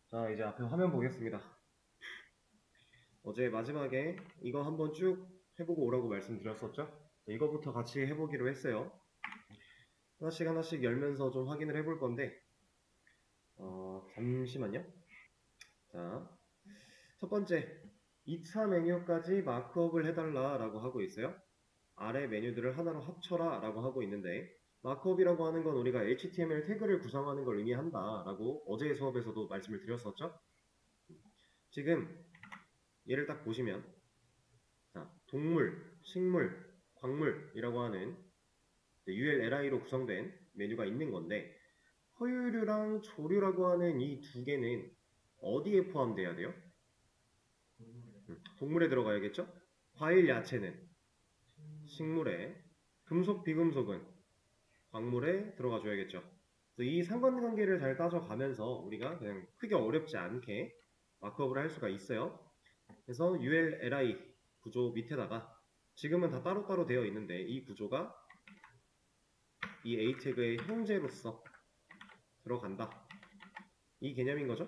자, 이제 앞에 화면 보겠습니다. 어제 마지막에 이거 한번 쭉 해보고 오라고 말씀드렸었죠? 이거부터 같이 해보기로 했어요. 하나씩 하나씩 열면서 좀 확인을 해볼 건데, 잠시만요. 자, 첫 번째, 2차 메뉴까지 마크업을 해달라라고 하고 있어요. 아래 메뉴들을 하나로 합쳐라 라고 하고 있는데, 마크업이라고 하는 건 우리가 HTML 태그를 구성하는 걸 의미한다 라고 어제의 수업에서도 말씀을 드렸었죠? 지금 얘를 딱 보시면, 자, 동물, 식물, 광물이라고 하는 ULLI로 구성된 메뉴가 있는 건데, 허유류랑 조류라고 하는 이 두 개는 어디에 포함돼야 돼요? 동물에 들어가야겠죠? 과일, 야채는 식물에, 금속, 비금속은 광물에 들어가 줘야겠죠. 그래서 이 상관관계를 잘 따져가면서 우리가 그냥 크게 어렵지 않게 마크업을 할 수가 있어요. 그래서 ULLI 구조 밑에다가 지금은 다 따로따로 되어 있는데 이 구조가 이 A 태그의 형제로서 들어간다. 이 개념인 거죠.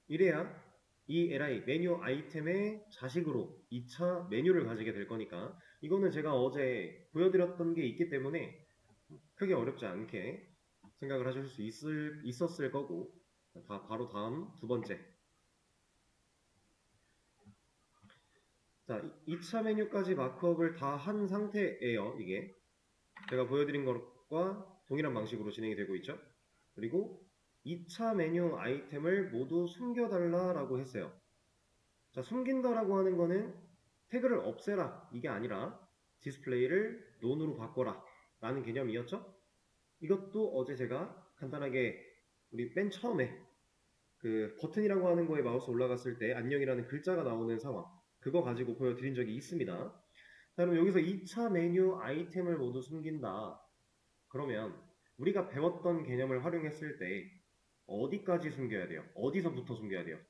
이래야 이 LI 메뉴 아이템의 자식으로 2차 메뉴를 가지게 될 거니까 이거는 제가 어제 보여드렸던 게 있기 때문에 크게 어렵지 않게 생각을 하실 수 있었을 거고, 바로 다음 두 번째. 자, 2차 메뉴까지 마크업을 다 한 상태예요. 이게 제가 보여드린 것과 동일한 방식으로 진행이 되고 있죠. 그리고 2차 메뉴 아이템을 모두 숨겨달라라고 했어요. 자, 숨긴다라고 하는 거는 태그를 없애라 이게 아니라 디스플레이를 논으로 바꿔라 라는 개념이었죠. 이것도 어제 제가 간단하게 우리 맨 처음에 그 버튼이라고 하는 거에 마우스 올라갔을 때 안녕이라는 글자가 나오는 상황, 그거 가지고 보여드린 적이 있습니다. 자, 그럼 여기서 2차 메뉴 아이템을 모두 숨긴다. 그러면 우리가 배웠던 개념을 활용했을 때 어디까지 숨겨야 돼요? 어디서부터 숨겨야 돼요?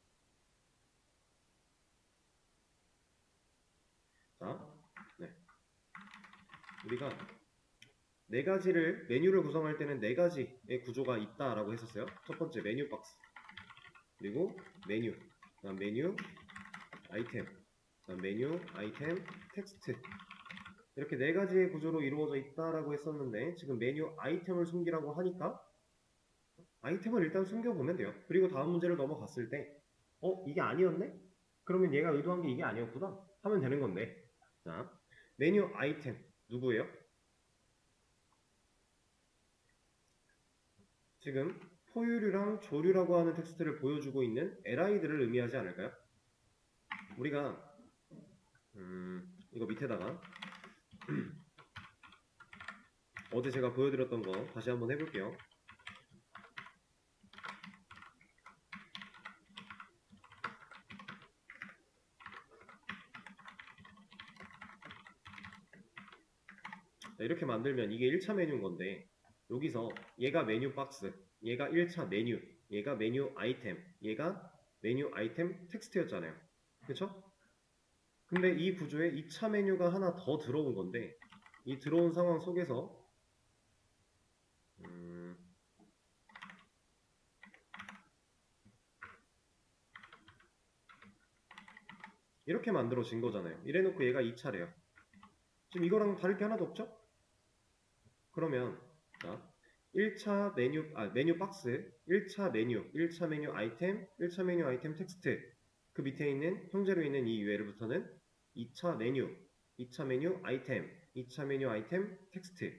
자, 네. 우리가 네 가지를 메뉴를 구성할 때는 네 가지의 구조가 있다라고 했었어요. 첫 번째 메뉴 박스, 그리고 메뉴, 그다음 메뉴 아이템, 그다음 메뉴 아이템 텍스트, 이렇게 네 가지의 구조로 이루어져 있다라고 했었는데 지금 메뉴 아이템을 숨기라고 하니까 아이템을 일단 숨겨보면 돼요. 그리고 다음 문제를 넘어갔을 때 이게 아니었네? 그러면 얘가 의도한 게 이게 아니었구나 하면 되는 건데, 자, 메뉴 아이템 누구예요? 지금 포유류랑 조류라고 하는 텍스트를 보여주고 있는 LI들을 의미하지 않을까요? 우리가 이거 밑에다가 어제 제가 보여드렸던 거 다시 한번 해볼게요. 이렇게 만들면 이게 1차 메뉴인 건데, 여기서 얘가 메뉴 박스, 얘가 1차 메뉴, 얘가 메뉴 아이템, 얘가 메뉴 아이템 텍스트였잖아요. 그쵸? 근데 이 구조에 2차 메뉴가 하나 더 들어온 건데, 이 들어온 상황 속에서 이렇게 만들어진 거잖아요. 이래놓고 얘가 2차래요. 지금 이거랑 다를 게 하나도 없죠? 그러면 자, 1차 메뉴 박스, 1차 메뉴, 1차 메뉴 아이템, 1차 메뉴 아이템 텍스트, 그 밑에 있는 형제로 있는 이 UL부터는 2차 메뉴, 2차 메뉴 아이템, 2차 메뉴 아이템 텍스트.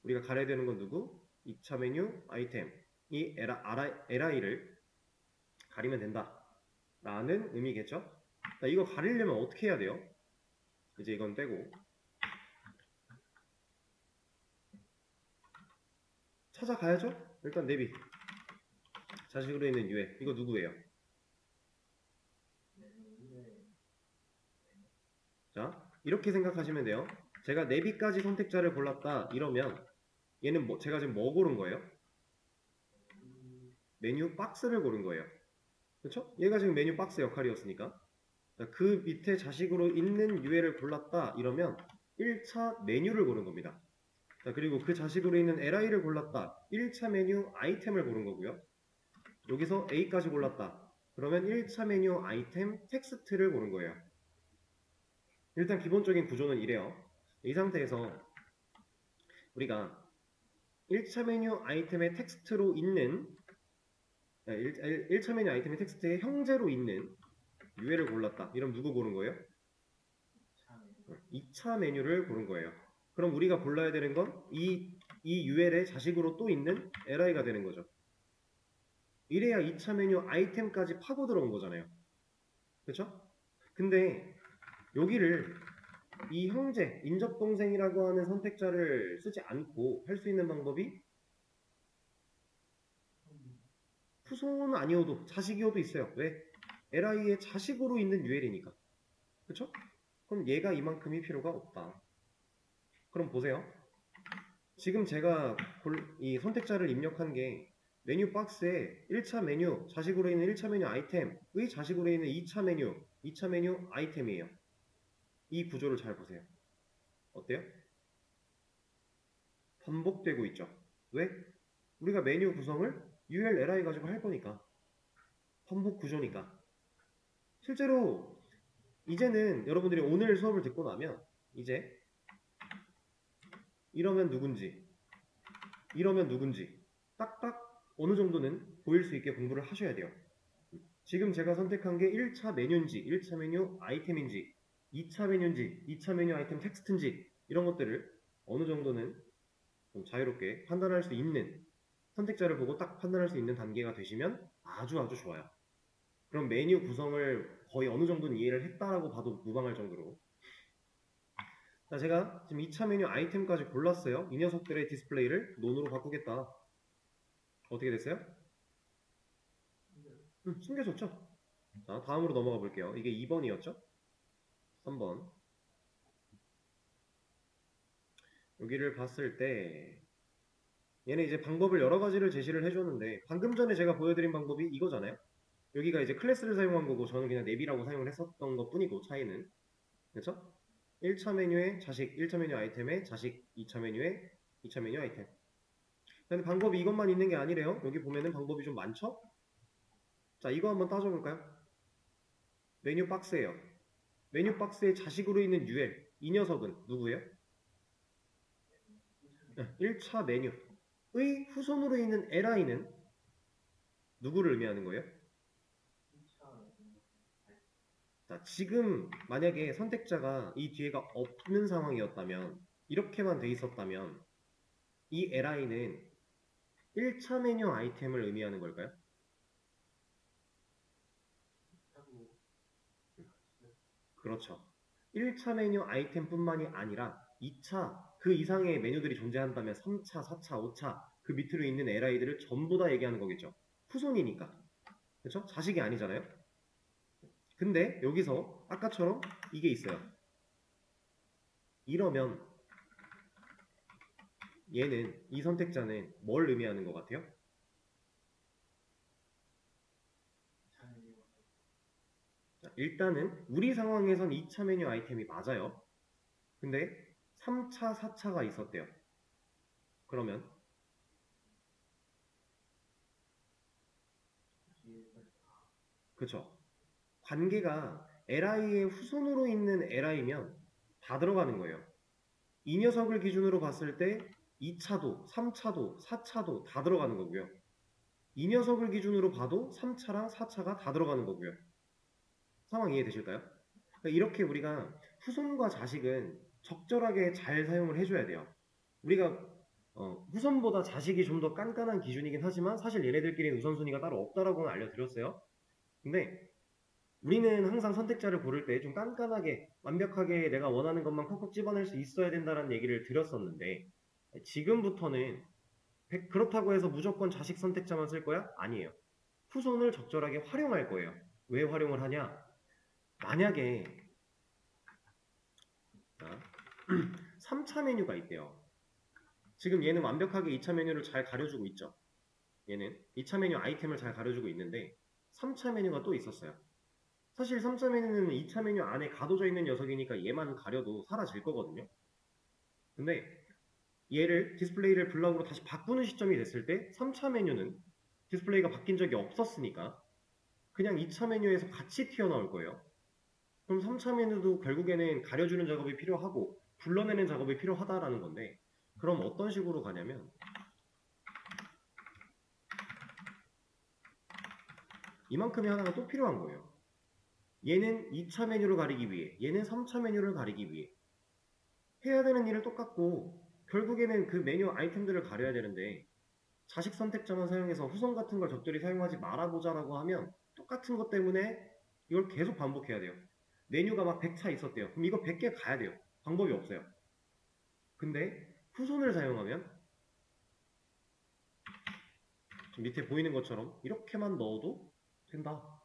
우리가 가려야 되는 건 누구? 2차 메뉴 아이템, 이 LI를 가리면 된다 라는 의미겠죠. 자, 이거 가리려면 어떻게 해야 돼요? 이제 이건 빼고 찾아가야죠. 일단 내비, 자식으로 있는 UL, 이거 누구예요? 자, 이렇게 생각하시면 돼요. 제가 내비까지 선택자를 골랐다 이러면 얘는 제가 지금 뭐 고른 거예요? 메뉴 박스를 고른 거예요. 그렇죠? 얘가 지금 메뉴 박스 역할이었으니까. 자, 그 밑에 자식으로 있는 UL을 골랐다 이러면 1차 메뉴를 고른 겁니다. 자, 그리고 그 자식으로 있는 LI를 골랐다. 1차 메뉴 아이템을 고른 거고요. 여기서 A까지 골랐다. 그러면 1차 메뉴 아이템 텍스트를 고른 거예요. 일단 기본적인 구조는 이래요. 이 상태에서 우리가 1차 메뉴 아이템의 텍스트로 있는 1차 메뉴 아이템의 텍스트의 형제로 있는 UL을 골랐다. 이러면 누구 고른 거예요? 2차 메뉴를 고른 거예요. 그럼 우리가 골라야 되는 건 이 UL의 자식으로 또 있는 LI가 되는 거죠. 이래야 2차 메뉴 아이템까지 파고 들어온 거잖아요. 그렇죠? 근데 여기를 이 형제, 인접동생이라고 하는 선택자를 쓰지 않고 할 수 있는 방법이 후손은 아니어도 자식이어도 있어요. 왜? LI의 자식으로 있는 UL이니까. 그렇죠? 그럼 얘가 이만큼이 필요가 없다. 그럼 보세요. 지금 제가 이 선택자를 입력한 게 메뉴 박스에 1차 메뉴, 자식으로 있는 1차 메뉴 아이템의 자식으로 있는 2차 메뉴 아이템이에요. 이 구조를 잘 보세요. 어때요? 반복되고 있죠. 왜? 우리가 메뉴 구성을 ULLI 가지고 할 거니까. 반복 구조니까. 실제로 이제는 여러분들이 오늘 수업을 듣고 나면 이제 이러면 누군지 딱딱 어느 정도는 보일 수 있게 공부를 하셔야 돼요. 지금 제가 선택한 게 1차 메뉴인지 1차 메뉴 아이템인지 2차 메뉴인지 2차 메뉴 아이템 텍스트인지 이런 것들을 어느 정도는 좀 자유롭게 판단할 수 있는 선택자를 보고 딱 판단할 수 있는 단계가 되시면 아주 좋아요. 그럼 메뉴 구성을 거의 어느 정도는 이해를 했다라고 봐도 무방할 정도로. 자, 제가 지금 2차 메뉴 아이템까지 골랐어요. 이 녀석들의 디스플레이를 논으로 바꾸겠다. 어떻게 됐어요? 숨겨졌죠? 자, 다음으로 넘어가 볼게요. 이게 2번이었죠? 3번. 여기를 봤을 때 얘는 이제 방법을 여러 가지를 제시를 해줬는데 방금 전에 제가 보여드린 방법이 이거잖아요. 여기가 이제 클래스를 사용한 거고 저는 그냥 랩이라고 사용을 했었던 것 뿐이고 차이는. 그렇죠? 1차 메뉴의 자식, 1차 메뉴 아이템의 자식, 2차 메뉴의 2차 메뉴 아이템. 근데 방법이 이것만 있는 게 아니래요. 여기 보면은 방법이 좀 많죠? 자, 이거 한번 따져볼까요? 메뉴 박스예요. 메뉴 박스의 자식으로 있는 UL. 이 녀석은 누구예요? 1차 메뉴의 후손으로 있는 LI는 누구를 의미하는 거예요? 자, 지금 만약에 선택자가 이 뒤에가 없는 상황이었다면 이렇게만 돼 있었다면 이 LI는 1차 메뉴 아이템을 의미하는 걸까요? 그렇죠. 1차 메뉴 아이템뿐만이 아니라 2차 그 이상의 메뉴들이 존재한다면 3차, 4차, 5차 그 밑으로 있는 LI들을 전부 다 얘기하는 거겠죠. 후손이니까. 그렇죠? 자식이 아니잖아요. 근데 여기서 아까처럼 이게 있어요. 이러면 얘는 이 선택자는 뭘 의미하는 것 같아요? 자, 일단은 우리 상황에선 2차 메뉴 아이템이 맞아요. 근데 3차, 4차가 있었대요. 그러면 그쵸. 관계가 LI의 후손으로 있는 LI면 다 들어가는 거예요. 이 녀석을 기준으로 봤을 때 2차도, 3차도, 4차도 다 들어가는 거고요. 이 녀석을 기준으로 봐도 3차랑 4차가 다 들어가는 거고요. 상황 이해되실까요? 그러니까 이렇게 우리가 후손과 자식은 적절하게 잘 사용을 해줘야 돼요. 우리가 후손보다 자식이 좀 더 깐깐한 기준이긴 하지만 사실 얘네들끼리는 우선순위가 따로 없다라고는 알려드렸어요. 근데 우리는 항상 선택자를 고를 때 좀 깐깐하게 완벽하게 내가 원하는 것만 콕콕 집어낼 수 있어야 된다는 얘기를 드렸었는데 지금부터는 그렇다고 해서 무조건 자식 선택자만 쓸 거야? 아니에요. 후손을 적절하게 활용할 거예요. 왜 활용을 하냐? 만약에 3차 메뉴가 있대요. 지금 얘는 완벽하게 2차 메뉴를 잘 가려주고 있죠. 얘는 2차 메뉴 아이템을 잘 가려주고 있는데 3차 메뉴가 또 있었어요. 사실 3차 메뉴는 2차 메뉴 안에 가둬져 있는 녀석이니까 얘만 가려도 사라질 거거든요. 근데 얘를 디스플레이를 블럭으로 다시 바꾸는 시점이 됐을 때 3차 메뉴는 디스플레이가 바뀐 적이 없었으니까 그냥 2차 메뉴에서 같이 튀어나올 거예요. 그럼 3차 메뉴도 결국에는 가려주는 작업이 필요하고 불러내는 작업이 필요하다라는 건데, 그럼 어떤 식으로 가냐면 이만큼이 하나가 또 필요한 거예요. 얘는 2차 메뉴를 가리기 위해, 얘는 3차 메뉴를 가리기 위해 해야 되는 일은 똑같고 결국에는 그 메뉴 아이템들을 가려야 되는데, 자식 선택자만 사용해서 후속 같은 걸 적절히 사용하지 말아보자라고 하면 똑같은 것 때문에 이걸 계속 반복해야 돼요. 메뉴가 막 100차 있었대요. 그럼 이거 100개 가야 돼요. 방법이 없어요. 근데 후손을 사용하면 밑에 보이는 것처럼 이렇게만 넣어도 된다.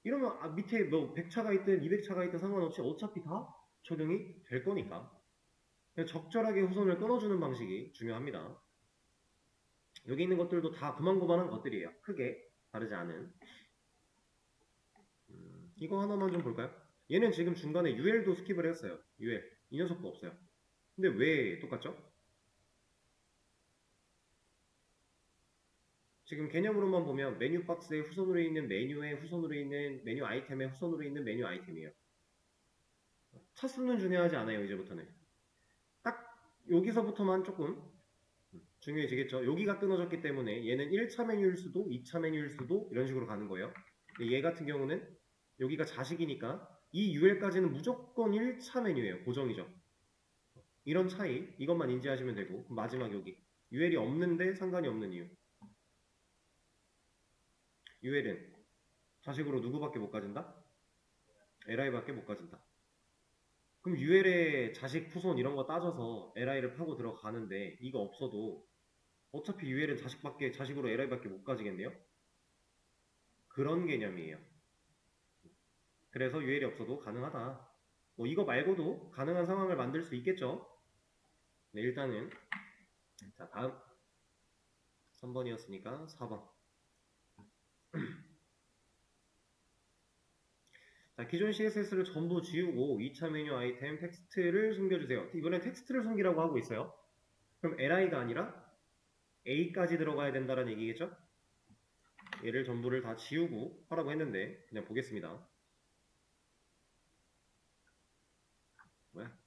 이러면 밑에 뭐 100차가 있든 200차가 있든 상관없이 어차피 다 적용이 될 거니까 적절하게 후손을 끊어주는 방식이 중요합니다. 여기 있는 것들도 다 고만고만한 것들이에요. 크게 다르지 않은. 이거 하나만 좀 볼까요? 얘는 지금 중간에 UL도 스킵을 했어요. UL. 이 녀석도 없어요. 근데 왜 똑같죠? 지금 개념으로만 보면 메뉴 박스의 후손으로 있는 메뉴의 후손으로 있는 메뉴 아이템의 후손으로 있는 메뉴 아이템이에요. 차수는 중요하지 않아요. 이제부터는. 딱 여기서부터만 조금 중요해지겠죠. 여기가 끊어졌기 때문에 얘는 1차 메뉴일 수도 2차 메뉴일 수도 이런 식으로 가는 거예요. 얘 같은 경우는 여기가 자식이니까 이 UL까지는 무조건 1차 메뉴예요. 고정이죠. 이런 차이, 이것만 인지하시면 되고, 마지막 여기 UL이 없는데 상관이 없는 이유. UL은 자식으로 누구밖에 못 가진다? LI밖에 못 가진다. 그럼 UL의 자식 후손 이런 거 따져서 LI를 파고 들어가는데 이거 없어도 어차피 UL은 자식으로 LI밖에 못 가지겠네요? 그런 개념이에요. 그래서 UL이 없어도 가능하다. 뭐 이거 말고도 가능한 상황을 만들 수 있겠죠? 네, 일단은 자, 다음 3번이었으니까 4번. 자, 기존 CSS를 전부 지우고 2차 메뉴 아이템 텍스트를 숨겨주세요. 이번엔 텍스트를 숨기라고 하고 있어요. 그럼 LI가 아니라 A까지 들어가야 된다는 얘기겠죠? 얘를 전부를 다 지우고 하라고 했는데 그냥 보겠습니다. 뭐야?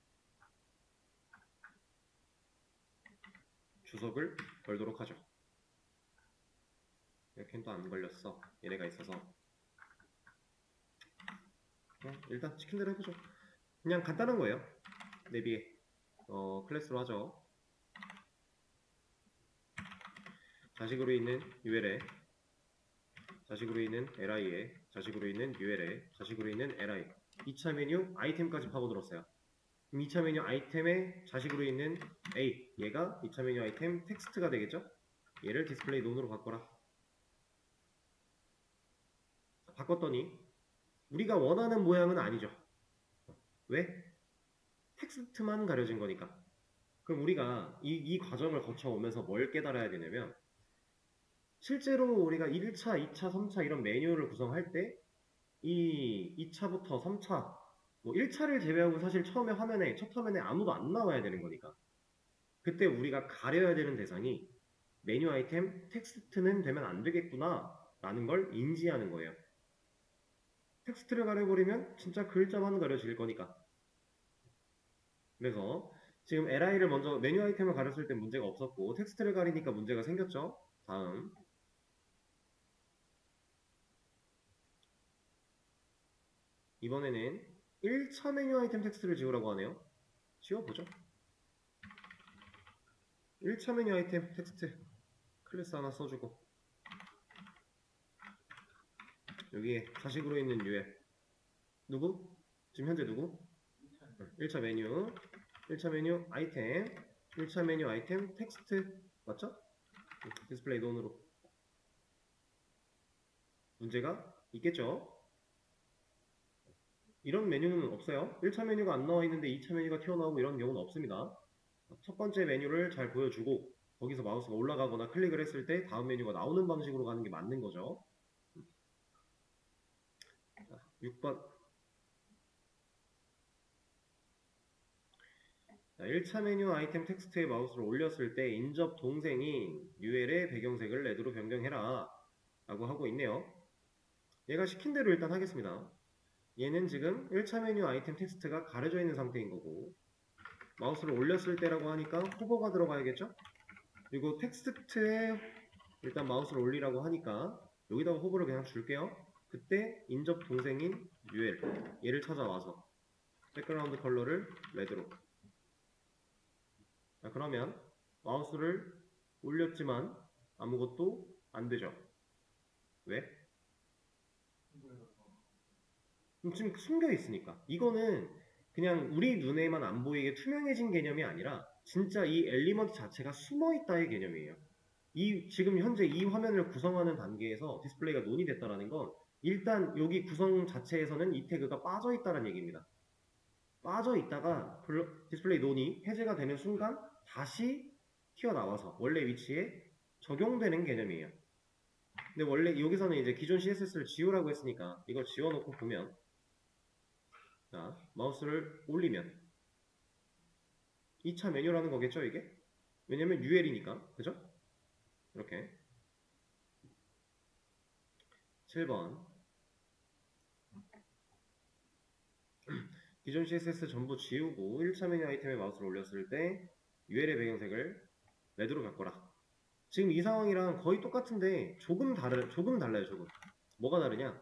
주석을 걸도록 하죠. 이렇게는 또 안 걸렸어. 얘네가 있어서. 일단 시킨 대로 해보죠. 그냥 간단한 거예요. 내비에 클래스로 하죠. 자식으로 있는 UL에, 자식으로 있는 LI에, 자식으로 있는 UL에, 자식으로 있는 LI. 2차 메뉴 아이템까지 파고들었어요. 그럼 2차 메뉴 아이템에 자식으로 있는 A, 얘가 2차 메뉴 아이템 텍스트가 되겠죠? 얘를 디스플레이 논으로 바꿔라. 바꿨더니 우리가 원하는 모양은 아니죠. 왜? 텍스트만 가려진 거니까. 그럼 우리가 이 과정을 거쳐오면서 뭘 깨달아야 되냐면, 실제로 우리가 1차, 2차, 3차 이런 메뉴를 구성할 때 이 2차부터 3차, 뭐 1차를 제외하고 사실 처음에 화면에, 첫 화면에 아무도 안 나와야 되는 거니까. 그때 우리가 가려야 되는 대상이 메뉴 아이템 텍스트는 되면 안 되겠구나 라는 걸 인지하는 거예요. 텍스트를 가려버리면 진짜 글자만 가려질 거니까. 그래서 지금 LI를 먼저 메뉴 아이템을 가렸을 때 문제가 없었고 텍스트를 가리니까 문제가 생겼죠. 다음 이번에는 1차 메뉴 아이템 텍스트를 지우라고 하네요. 지워보죠. 1차 메뉴 아이템 텍스트 클래스 하나 써주고 여기에 자식으로 있는 UL 누구? 지금 현재 누구? 1차 메뉴 1차 메뉴 아이템 1차 메뉴 아이템 텍스트 맞죠? 디스플레이 논으로 문제가 있겠죠? 이런 메뉴는 없어요. 1차 메뉴가 안 나와 있는데 2차 메뉴가 튀어나오고 이런 경우는 없습니다. 첫 번째 메뉴를 잘 보여주고 거기서 마우스가 올라가거나 클릭을 했을 때 다음 메뉴가 나오는 방식으로 가는 게 맞는 거죠. 6번 자, 1차 메뉴 아이템 텍스트에 마우스를 올렸을 때 인접 동생인 UL의 배경색을 레드로 변경해라 라고 하고 있네요. 얘가 시킨 대로 일단 하겠습니다. 얘는 지금 1차 메뉴 아이템 텍스트가 가려져 있는 상태인 거고, 마우스를 올렸을 때라고 하니까 호버가 들어가야겠죠? 그리고 텍스트에 일단 마우스를 올리라고 하니까 여기다가 호버를 그냥 줄게요. 그때 인접 동생인 UL 얘를 찾아와서 백그라운드 컬러를 레드로. 자, 그러면 마우스를 올렸지만 아무것도 안 되죠. 왜? 지금 숨겨 있으니까. 이거는 그냥 우리 눈에만 안 보이게 투명해진 개념이 아니라 진짜 이 엘리먼트 자체가 숨어 있다의 개념이에요. 지금 현재 이 화면을 구성하는 단계에서 디스플레이가 논의됐다는 건 일단 여기 구성 자체에서는 이 태그가 빠져 있다는 얘기입니다. 빠져 있다가 디스플레이 논이 해제가 되는 순간 다시 튀어나와서 원래 위치에 적용되는 개념이에요. 근데 원래 여기서는 이제 기존 CSS를 지우라고 했으니까 이걸 지워놓고 보면, 자, 마우스를 올리면 2차 메뉴라는 거겠죠, 이게? 왜냐면 UL이니까, 그죠? 이렇게 7번 기존 CSS 전부 지우고 1차 메뉴 아이템에 마우스를 올렸을 때 UL의 배경색을 레드로 바꿔라. 지금 이 상황이랑 거의 똑같은데 조금 달라요. 조금. 뭐가 다르냐?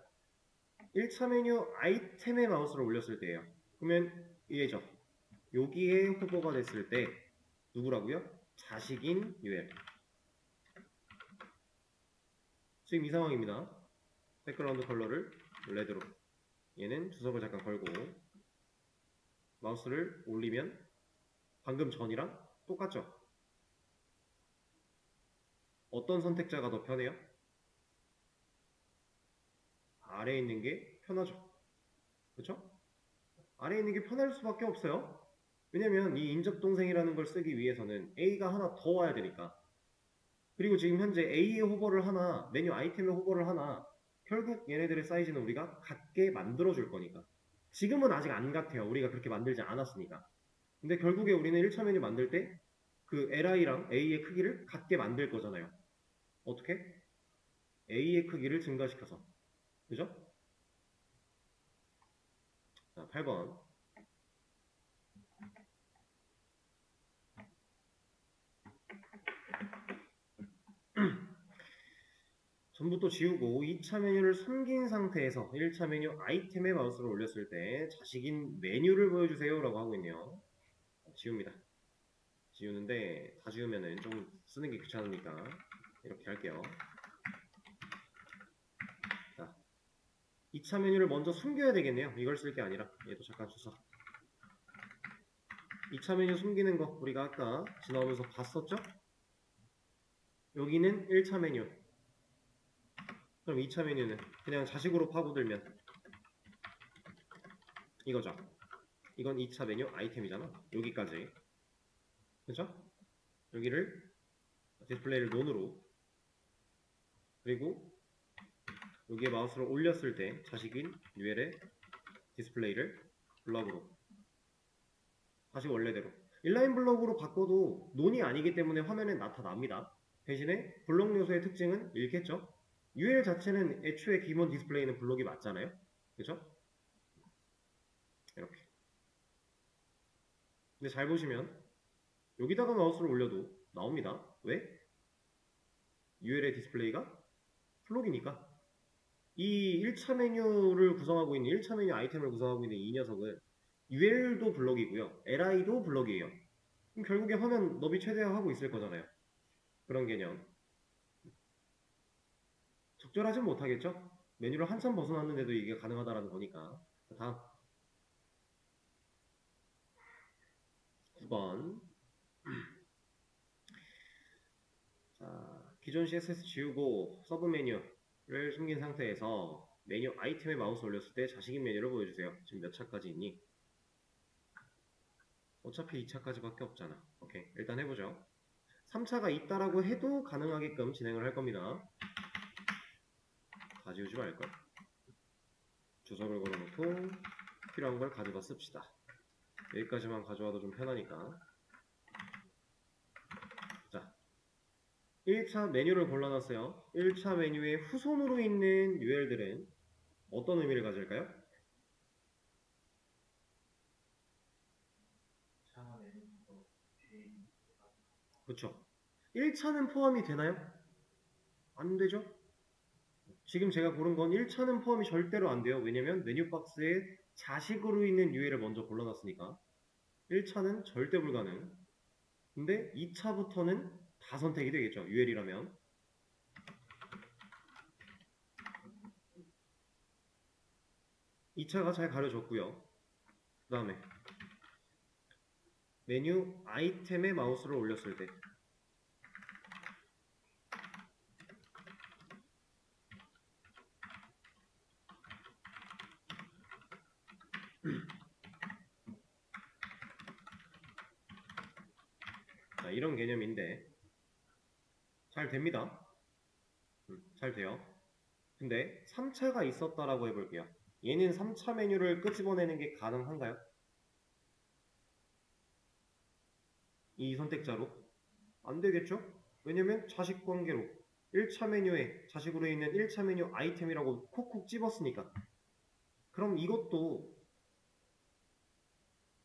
1차 메뉴 아이템에 마우스를 올렸을 때예요. 그러면 얘죠. 여기에 후보가 됐을 때 누구라고요? 자식인 UL. 지금 이 상황입니다. 백그라운드 컬러를 레드로. 얘는 주석을 잠깐 걸고 마우스를 올리면 방금 전이랑 똑같죠? 어떤 선택자가 더 편해요? 아래에 있는 게 편하죠. 그렇죠? 아래에 있는 게 편할 수밖에 없어요. 왜냐면 이 인접동생이라는 걸 쓰기 위해서는 A가 하나 더 와야 되니까. 그리고 지금 현재 A의 호버를 하나, 메뉴 아이템의 호버를 하나, 결국 얘네들의 사이즈는 우리가 같게 만들어줄 거니까. 지금은 아직 안 같아요. 우리가 그렇게 만들지 않았으니까. 근데 결국에 우리는 1차 메뉴 만들 때 그 LI랑 A의 크기를 같게 만들 거잖아요. 어떻게? A의 크기를 증가시켜서. 그죠? 자, 8번. 전부 또 지우고 2차 메뉴를 숨긴 상태에서 1차 메뉴 아이템에 마우스를 올렸을 때 자식인 메뉴를 보여주세요 라고 하고 있네요. 지웁니다. 지우는데 다 지우면은 좀 쓰는 게 귀찮으니까 이렇게 할게요. 자, 2차 메뉴를 먼저 숨겨야 되겠네요. 이걸 쓸 게 아니라 얘도 잠깐 주소. 2차 메뉴 숨기는 거 우리가 아까 지나오면서 봤었죠? 여기는 1차 메뉴. 그럼 2차 메뉴는 그냥 자식으로 파고들면 이거죠. 이건 2차 메뉴 아이템이잖아. 여기까지. 그죠? 여기를 디스플레이를 논으로, 그리고 여기에 마우스를 올렸을 때 자식인 UL의 디스플레이를 블럭으로, 다시 원래대로. 인라인 블럭으로 바꿔도 논이 아니기 때문에 화면에 나타납니다. 대신에 블록 요소의 특징은 잃겠죠? UL 자체는 애초에 기본 디스플레이는 블록이 맞잖아요. 그죠? 이렇게. 근데 잘 보시면 여기다가 마우스를 올려도 나옵니다. 왜? UL의 디스플레이가 블록이니까. 이 1차 메뉴를 구성하고 있는 1차 메뉴 아이템을 구성하고 있는 이 녀석은 UL도 블록이고요. LI도 블록이에요. 그럼 결국에 화면 너비 최대화하고 있을 거잖아요. 그런 개념. 적절하진 못하겠죠? 메뉴를 한참 벗어났는데도 이게 가능하다는 거니까. 다음 9번. 자, 기존 CSS 지우고 서브 메뉴를 숨긴 상태에서 메뉴 아이템에 마우스 올렸을 때 자식인 메뉴를 보여주세요. 지금 몇 차까지 있니? 어차피 2차까지밖에 없잖아. 오케이, 일단 해보죠. 3차가 있다라고 해도 가능하게끔 진행을 할 겁니다. 다 지우지 말걸. 주석을 걸어놓고 필요한 걸 가져다 씁시다. 여기까지만 가져와도 좀 편하니까. 자, 1차 메뉴를 골라놨어요. 1차 메뉴에 후손으로 있는 UL들은 어떤 의미를 가질까요? 그렇죠. 1차는 포함이 되나요? 안 되죠? 지금 제가 고른 건 1차는 포함이 절대로 안 돼요. 왜냐면 메뉴 박스에 자식으로 있는 UL을 먼저 골라놨으니까 1차는 절대 불가능. 근데 2차부터는 다 선택이 되겠죠. UL이라면. 2차가 잘 가려졌고요. 그 다음에 메뉴 아이템에 마우스를 올렸을 때 자, 이런 개념인데 잘 됩니다. 잘 돼요. 근데 3차가 있었다라고 해볼게요. 얘는 3차 메뉴를 끄집어내는 게 가능한가요? 이 선택자로? 안 되겠죠? 왜냐면 자식 관계로 1차 메뉴에 자식으로 있는 1차 메뉴 아이템이라고 콕콕 집었으니까. 그럼 이것도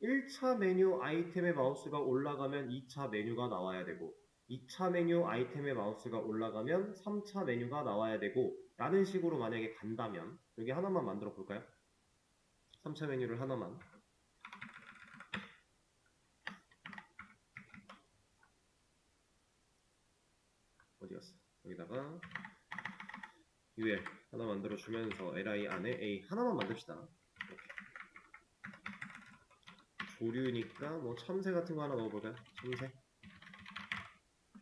1차 메뉴 아이템의 마우스가 올라가면 2차 메뉴가 나와야 되고 2차 메뉴 아이템의 마우스가 올라가면 3차 메뉴가 나와야 되고 라는 식으로 만약에 간다면 여기 하나만 만들어 볼까요? 3차 메뉴를 하나만 어디 갔어? 여기다가 UL 하나 만들어 주면서 li 안에 a 하나만 만듭시다. 조류니까 뭐 참새 같은 거 하나 넣어볼까요? 참새.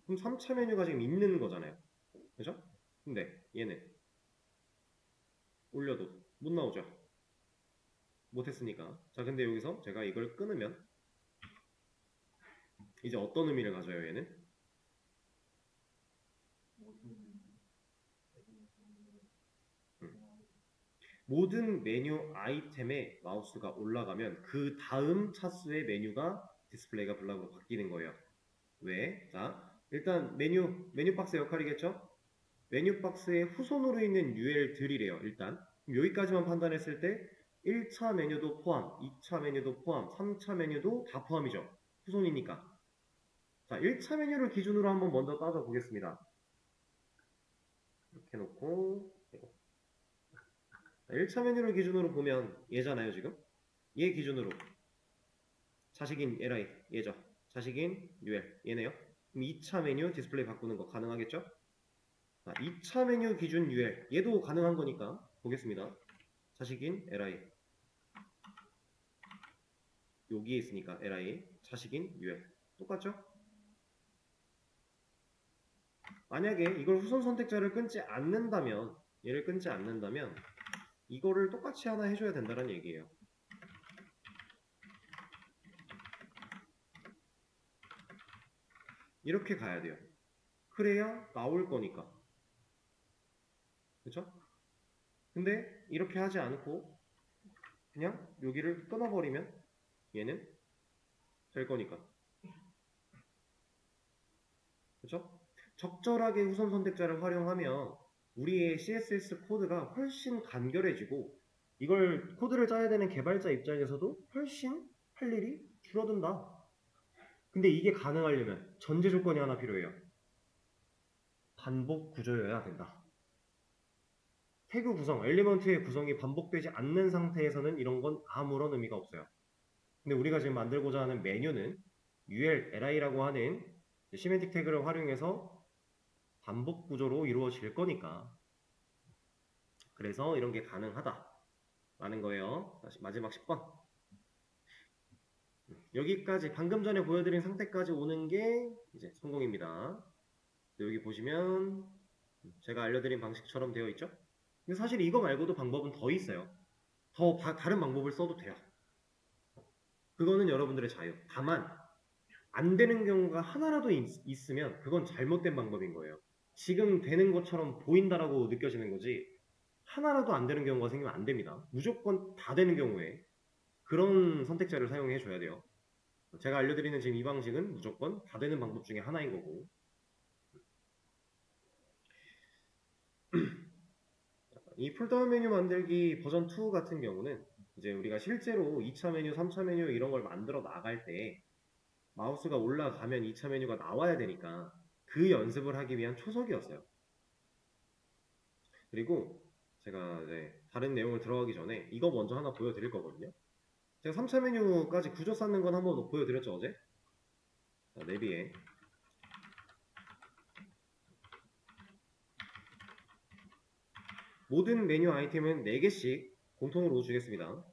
그럼 3차 메뉴가 지금 있는 거잖아요. 그죠? 근데 얘는 올려도 못 나오죠. 못했으니까. 자, 근데 여기서 제가 이걸 끊으면 이제 어떤 의미를 가져요, 얘는? 모든 메뉴 아이템에 마우스가 올라가면 그 다음 차수의 메뉴가 디스플레이가 블락으로 바뀌는 거예요. 왜? 자, 일단 메뉴 박스 역할이겠죠? 메뉴 박스에 후손으로 있는 UL들이래요, 일단. 여기까지만 판단했을 때 1차 메뉴도 포함, 2차 메뉴도 포함, 3차 메뉴도 다 포함이죠. 후손이니까. 자, 1차 메뉴를 기준으로 한번 먼저 따져보겠습니다. 이렇게 놓고 1차 메뉴를 기준으로 보면 얘잖아요, 지금. 얘 기준으로 자식인 li, 얘죠. 자식인 ul, 얘네요. 그럼 2차 메뉴 디스플레이 바꾸는 거 가능하겠죠? 자, 2차 메뉴 기준 ul, 얘도 가능한 거니까 보겠습니다. 자식인 li, 여기에 있으니까 li, 자식인 ul 똑같죠? 만약에 이걸 후손 선택자를 끊지 않는다면 얘를 끊지 않는다면 이거를 똑같이 하나 해줘야 된다는 얘기예요. 이렇게 가야 돼요. 그래야 나올 거니까. 그쵸? 근데 이렇게 하지 않고 그냥 여기를 끊어버리면 얘는 될 거니까. 그쵸? 적절하게 후손 선택자를 활용하면 우리의 CSS 코드가 훨씬 간결해지고 이걸 코드를 짜야 되는 개발자 입장에서도 훨씬 할 일이 줄어든다. 근데 이게 가능하려면 전제 조건이 하나 필요해요. 반복 구조여야 된다. 태그 구성, 엘리먼트의 구성이 반복되지 않는 상태에서는 이런 건 아무런 의미가 없어요. 근데 우리가 지금 만들고자 하는 메뉴는 ul, li라고 하는 시멘틱 태그를 활용해서 반복 구조로 이루어질 거니까 그래서 이런 게 가능하다 라는 거예요. 다시 마지막 10번 여기까지 방금 전에 보여드린 상태까지 오는 게 이제 성공입니다. 여기 보시면 제가 알려드린 방식처럼 되어 있죠? 근데 사실 이거 말고도 방법은 더 있어요. 더 다른 방법을 써도 돼요. 그거는 여러분들의 자유. 다만 안 되는 경우가 하나라도 있으면 그건 잘못된 방법인 거예요. 지금 되는 것처럼 보인다라고 느껴지는 거지 하나라도 안 되는 경우가 생기면 안 됩니다. 무조건 다 되는 경우에 그런 선택자를 사용해 줘야 돼요. 제가 알려드리는 지금 이 방식은 무조건 다 되는 방법 중에 하나인 거고. 이 풀다운 메뉴 만들기 버전 2 같은 경우는 이제 우리가 실제로 2차 메뉴, 3차 메뉴 이런 걸 만들어 나갈 때 마우스가 올라가면 2차 메뉴가 나와야 되니까 그 연습을 하기 위한 초석이었어요. 그리고 제가 이제 다른 내용을 들어가기 전에 이거 먼저 하나 보여드릴 거거든요. 제가 3차 메뉴까지 구조 쌓는 건 한번 보여드렸죠, 어제? 자, 내비에 모든 메뉴 아이템은 4개씩 공통으로 주겠습니다.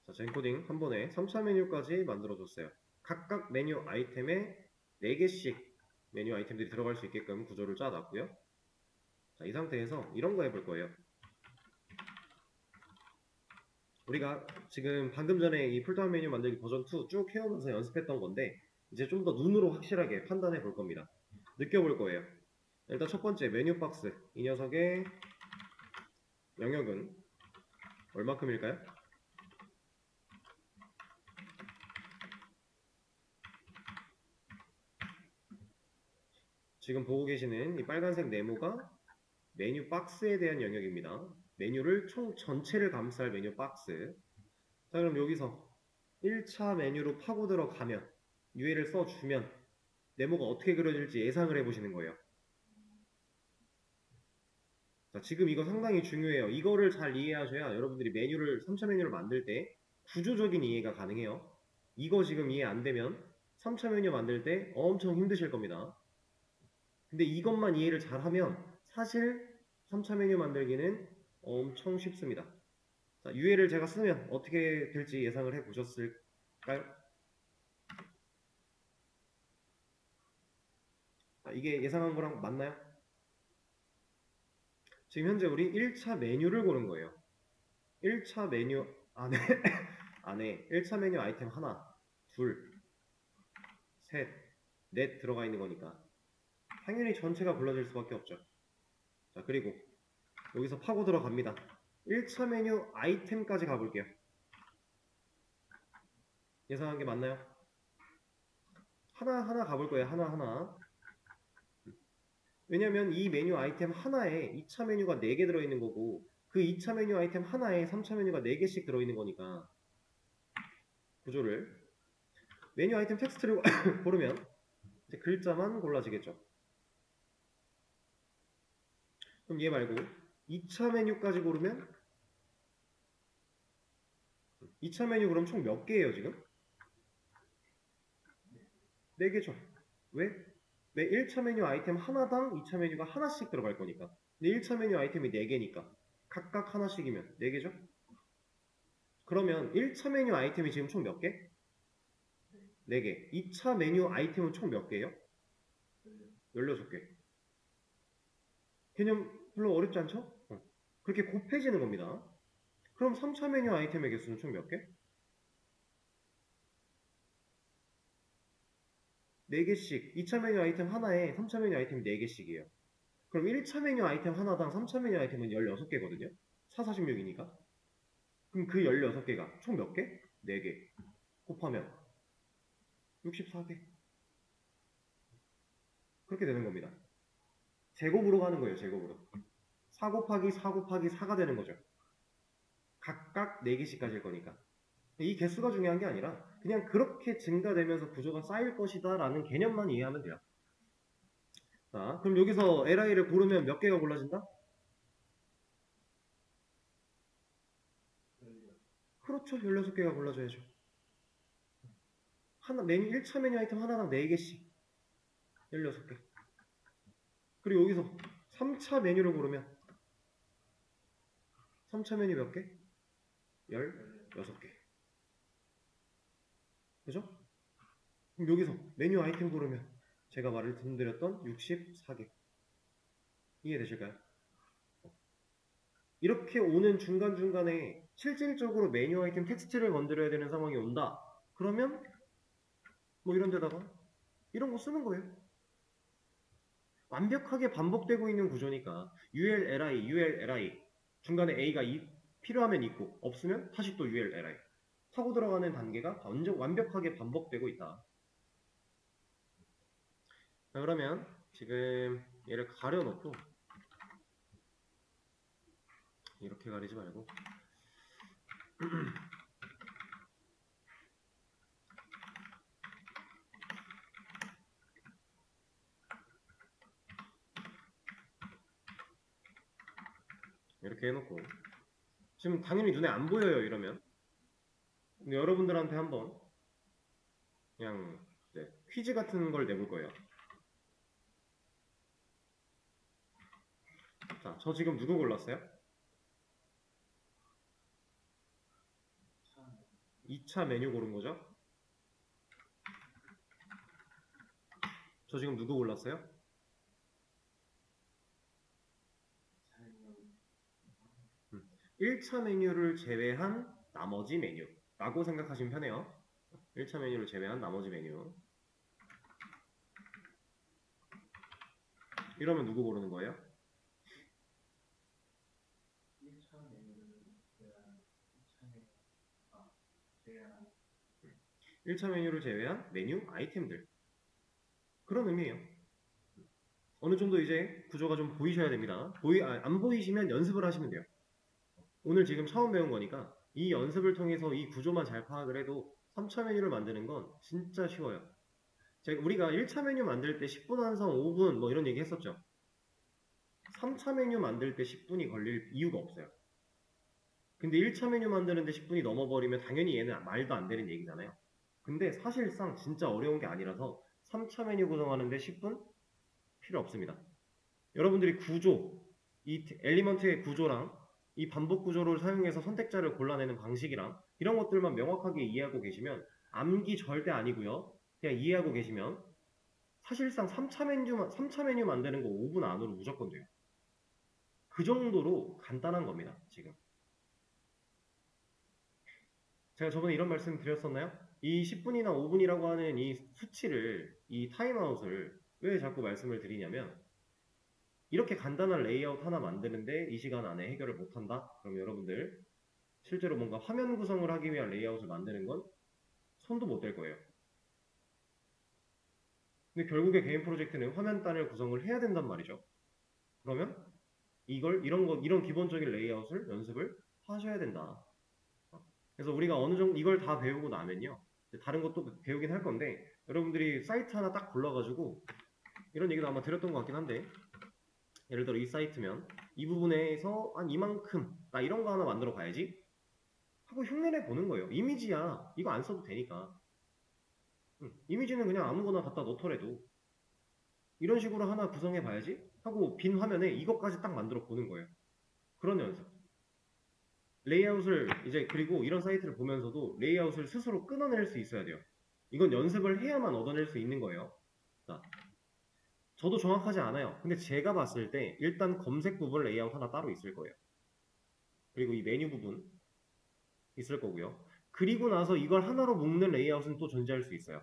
자, 젠코딩 한 번에 3차 메뉴까지 만들어줬어요. 각각 메뉴 아이템에 4개씩 메뉴 아이템들이 들어갈 수 있게끔 구조를 짜놨고요. 자, 이 상태에서 이런 거 해볼 거예요. 우리가 지금 방금 전에 이 풀다운 메뉴 만들기 버전 2 쭉 해오면서 연습했던 건데 이제 좀 더 눈으로 확실하게 판단해 볼 겁니다. 느껴볼 거예요. 일단 첫 번째 메뉴 박스, 이 녀석의 영역은 얼마큼일까요? 지금 보고 계시는 이 빨간색 네모가 메뉴 박스에 대한 영역입니다. 메뉴를 총 전체를 감쌀 메뉴 박스. 자, 그럼 여기서 1차 메뉴로 파고 들어가면 UL을 써주면 네모가 어떻게 그려질지 예상을 해보시는 거예요. 자, 지금 이거 상당히 중요해요. 이거를 잘 이해하셔야 여러분들이 메뉴를 3차 메뉴를 만들 때 구조적인 이해가 가능해요. 이거 지금 이해 안 되면 3차 메뉴 만들 때 엄청 힘드실 겁니다. 근데 이것만 이해를 잘하면 사실 3차 메뉴 만들기는 엄청 쉽습니다. 자, UL을 제가 쓰면 어떻게 될지 예상을 해 보셨을까요? 자, 이게 예상한 거랑 맞나요? 지금 현재 우리 1차 메뉴를 고른 거예요. 1차 메뉴 안에 안에 1차 메뉴 아이템 하나, 둘, 셋, 넷 들어가 있는 거니까 당연히 전체가 불러질 수밖에 없죠. 자, 그리고 여기서 파고 들어갑니다. 1차 메뉴 아이템까지 가볼게요. 예상한 게 맞나요? 하나하나 가볼 거예요. 하나하나. 왜냐면 이 메뉴 아이템 하나에 2차 메뉴가 4개 들어있는 거고 그 2차 메뉴 아이템 하나에 3차 메뉴가 4개씩 들어있는 거니까 구조를 메뉴 아이템 텍스트를 고르면 이제 글자만 골라지겠죠. 그럼 얘 말고 2차 메뉴까지 고르면 2차 메뉴 그럼 총 몇 개예요 지금? 4개죠. 왜? 왜 1차 메뉴 아이템 하나당 2차 메뉴가 하나씩 들어갈 거니까. 근데 1차 메뉴 아이템이 4개니까 각각 하나씩이면 4개죠? 그러면 1차 메뉴 아이템이 지금 총 몇 개? 4개. 2차 메뉴 아이템은 총 몇 개예요? 16개. 개념 별로 어렵지 않죠? 그렇게 곱해지는 겁니다. 그럼 3차 메뉴 아이템의 개수는 총 몇 개? 4개씩. 2차 메뉴 아이템 하나에 3차 메뉴 아이템이 4개씩이에요. 그럼 1차 메뉴 아이템 하나당 3차 메뉴 아이템은 16개거든요. 4, 46이니까. 그럼 그 16개가 총 몇 개? 4개. 곱하면 64개. 그렇게 되는 겁니다. 제곱으로 가는 거예요, 제곱으로. 4 곱하기 4 곱하기 4가 되는 거죠. 각각 4개씩 가질 거니까. 이 개수가 중요한 게 아니라 그냥 그렇게 증가되면서 구조가 쌓일 것이다 라는 개념만 이해하면 돼요. 자, 그럼 여기서 li를 고르면 몇 개가 골라진다? 그렇죠. 16개가 골라져야죠. 메뉴 1차 메뉴 아이템 하나당 4개씩. 16개. 그리고 여기서 3차 메뉴를 고르면 3차 메뉴 몇 개? 16개. 그죠? 그럼 여기서 메뉴 아이템 고르면 제가 말씀드렸던 64개. 이해되실까요? 이렇게 오는 중간중간에 실질적으로 메뉴 아이템 텍스트를 건드려야 되는 상황이 온다. 그러면 뭐 이런 데다가 이런 거 쓰는 거예요. 완벽하게 반복되고 있는 구조니까 ULLI, ULLI 중간에 A가 필요하면 있고 없으면 다시 또 ULLI 하고 들어가는 단계가 완벽하게 반복되고 있다. 자, 그러면 지금 얘를 가려놓고 이렇게 가리지 말고 이렇게 해놓고 지금 당연히 눈에 안 보여요 이러면. 근데 여러분들한테 한번 그냥 퀴즈 같은 걸 내볼 거예요. 자, 저 지금 누구 골랐어요? 2차 메뉴 고른 거죠? 저 지금 누구 골랐어요? 1차 메뉴를 제외한 나머지 메뉴라고 생각하시면 편해요. 1차 메뉴를 제외한 나머지 메뉴. 이러면 누구 고르는 거예요? 1차 메뉴를 제외한 메뉴 아이템들. 그런 의미예요. 어느 정도 이제 구조가 좀 보이셔야 됩니다. 안 보이시면 연습을 하시면 돼요. 오늘 지금 처음 배운 거니까 이 연습을 통해서 이 구조만 잘 파악을 해도 3차 메뉴를 만드는 건 진짜 쉬워요. 우리가 1차 메뉴 만들 때 10분 완성, 5분 뭐 이런 얘기 했었죠. 3차 메뉴 만들 때 10분이 걸릴 이유가 없어요. 근데 1차 메뉴 만드는데 10분이 넘어버리면 당연히 얘는 말도 안 되는 얘기잖아요. 근데 사실상 진짜 어려운 게 아니라서 3차 메뉴 구성하는데 10분 필요 없습니다. 여러분들이 구조, 이 엘리먼트의 구조랑 이 반복 구조를 사용해서 선택자를 골라내는 방식이랑 이런 것들만 명확하게 이해하고 계시면 암기 절대 아니고요. 그냥 이해하고 계시면 사실상 3차 메뉴 만드는 거 5분 안으로 무조건 돼요. 그 정도로 간단한 겁니다. 지금. 제가 저번에 이런 말씀 드렸었나요? 이 10분이나 5분이라고 하는 이 수치를, 이 타임아웃을 왜 자꾸 말씀을 드리냐면 이렇게 간단한 레이아웃 하나 만드는데 이 시간 안에 해결을 못한다? 그럼 여러분들 실제로 뭔가 화면 구성을 하기 위한 레이아웃을 만드는 건 손도 못 댈 거예요. 근데 결국에 개인 프로젝트는 화면단을 구성을 해야 된단 말이죠. 그러면 이런 기본적인 레이아웃을 연습을 하셔야 된다. 그래서 우리가 어느 정도 이걸 다 배우고 나면요. 다른 것도 배우긴 할 건데 여러분들이 사이트 하나 딱 골라가지고 이런 얘기도 아마 드렸던 것 같긴 한데 예를 들어 이 사이트면 이 부분에서 한 이만큼 나 이런 거 하나 만들어 봐야지 하고 흉내내 보는 거예요. 이미지야. 이거 안 써도 되니까. 이미지는 그냥 아무거나 갖다 넣더라도 이런 식으로 하나 구성해 봐야지 하고 빈 화면에 이것까지 딱 만들어 보는 거예요. 그런 연습. 레이아웃을 이제 그리고 이런 사이트를 보면서도 레이아웃을 스스로 끊어낼 수 있어야 돼요. 이건 연습을 해야만 얻어낼 수 있는 거예요. 자, 저도 정확하지 않아요. 근데 제가 봤을 때 일단 검색 부분 레이아웃 하나 따로 있을 거예요. 그리고 이 메뉴 부분 있을 거고요. 그리고 나서 이걸 하나로 묶는 레이아웃은 또 존재할 수 있어요.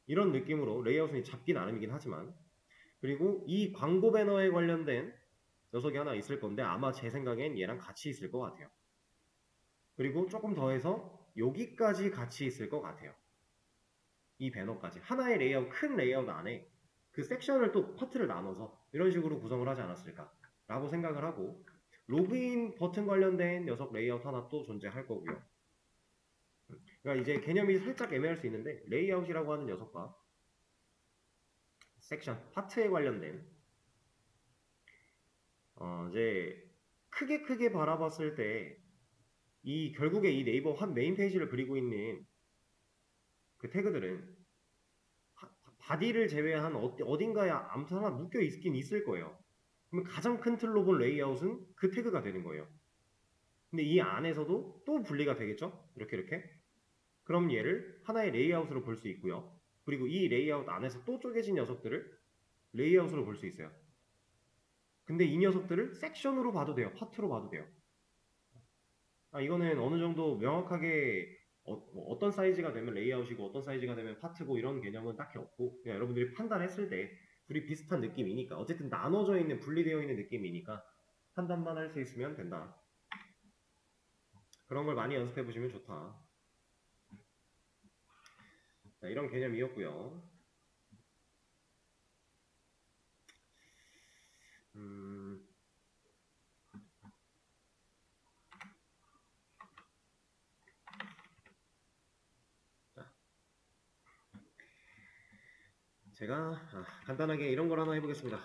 이런 느낌으로 레이아웃은 잡기 나름이긴 하지만 그리고 이 광고 배너에 관련된 녀석이 하나 있을 건데 아마 제 생각엔 얘랑 같이 있을 것 같아요. 그리고 조금 더 해서 여기까지 같이 있을 것 같아요. 이 배너까지. 하나의 레이아웃, 큰 레이아웃 안에 그 섹션을 또 파트를 나눠서 이런 식으로 구성을 하지 않았을까 라고 생각을 하고 로그인 버튼 관련된 녀석 레이아웃 하나 또 존재할 거고요. 그러니까 이제 개념이 살짝 애매할 수 있는데 레이아웃이라고 하는 녀석과 섹션, 파트에 관련된 이제 크게 바라봤을 때 결국에 이 네이버 한 메인 페이지를 그리고 있는 그 태그들은 바디를 제외한 어딘가에 아무튼 하나 묶여 있긴 있을 거예요. 그러면 가장 큰 틀로 본 레이아웃은 그 태그가 되는 거예요. 근데 이 안에서도 또 분리가 되겠죠? 이렇게. 그럼 얘를 하나의 레이아웃으로 볼 수 있고요. 그리고 이 레이아웃 안에서 또 쪼개진 녀석들을 레이아웃으로 볼 수 있어요. 근데 이 녀석들을 섹션으로 봐도 돼요. 파트로 봐도 돼요. 이거는 어느 정도 명확하게 뭐 어떤 사이즈가 되면 레이아웃이고 어떤 사이즈가 되면 파트고 이런 개념은 딱히 없고 그냥 여러분들이 판단했을 때 둘이 비슷한 느낌이니까 어쨌든 나눠져 있는 분리되어 있는 느낌이니까 판단만 할 수 있으면 된다. 그런 걸 많이 연습해 보시면 좋다. 자, 이런 개념이었고요. 자, 제가 간단하게 이런 걸 하나 해보겠습니다.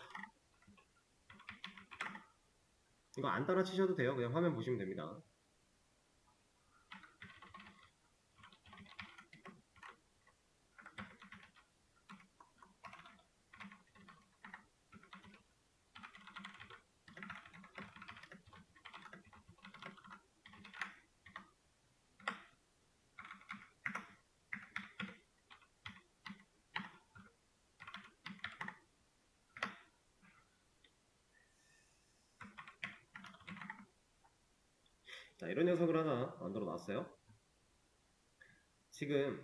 이거 안 따라 치셔도 돼요. 그냥 화면 보시면 됩니다. 자, 이런 녀석을 하나 만들어 놨어요. 지금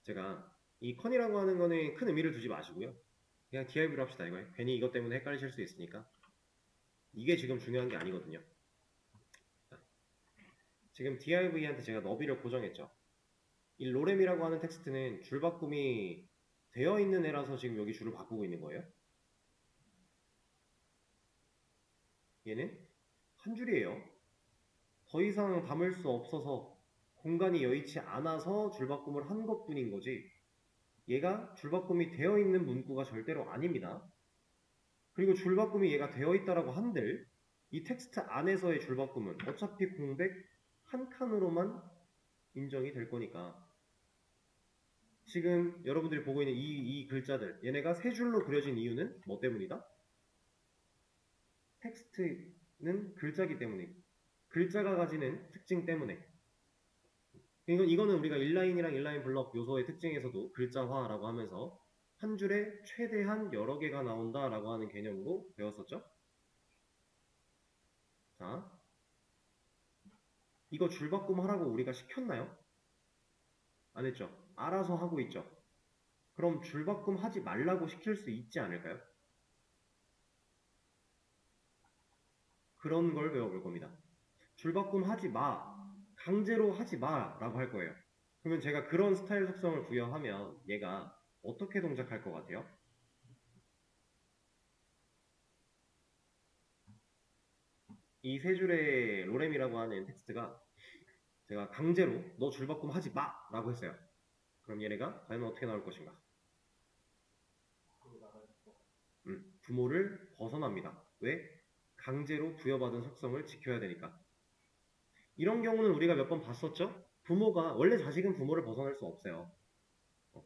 제가 이 컨이라고 하는 거는 큰 의미를 두지 마시고요. 그냥 DIV로 합시다. 이거 괜히 이것 때문에 헷갈리실 수 있으니까 이게 지금 중요한 게 아니거든요. 자, 지금 div한테 제가 너비를 고정했죠. 이 로렘이라고 하는 텍스트는 줄바꿈이 되어 있는 애라서 지금 여기 줄을 바꾸고 있는 거예요. 얘는 한 줄이에요. 더 이상 담을 수 없어서 공간이 여의치 않아서 줄바꿈을 한 것뿐인 거지 얘가 줄바꿈이 되어 있는 문구가 절대로 아닙니다. 그리고 줄바꿈이 얘가 되어 있다라고 한들 이 텍스트 안에서의 줄바꿈은 어차피 공백 한 칸으로만 인정이 될 거니까 지금 여러분들이 보고 있는 이 글자들 얘네가 세 줄로 그려진 이유는 뭐 때문이다? 텍스트는 글자기 때문에 글자가 가지는 특징 때문에 이거는 우리가 인라인이랑 인라인 블럭 요소의 특징에서도 글자화라고 하면서 한 줄에 최대한 여러 개가 나온다라고 하는 개념으로 배웠었죠? 자, 이거 줄바꿈 하라고 우리가 시켰나요? 안 했죠? 알아서 하고 있죠? 그럼 줄바꿈 하지 말라고 시킬 수 있지 않을까요? 그런 걸 배워볼 겁니다. 줄바꿈 하지 마, 강제로 하지 마 라고 할 거예요. 그러면 제가 그런 스타일 속성을 부여하면 얘가 어떻게 동작할 것 같아요? 이 세 줄의 로렘이라고 하는 텍스트가 제가 강제로 너 줄바꿈 하지 마 라고 했어요. 그럼 얘네가 과연 어떻게 나올 것인가? 부모를 벗어납니다. 왜? 강제로 부여받은 속성을 지켜야 되니까. 이런 경우는 우리가 몇 번 봤었죠? 부모가 원래 자식은 부모를 벗어날 수 없어요.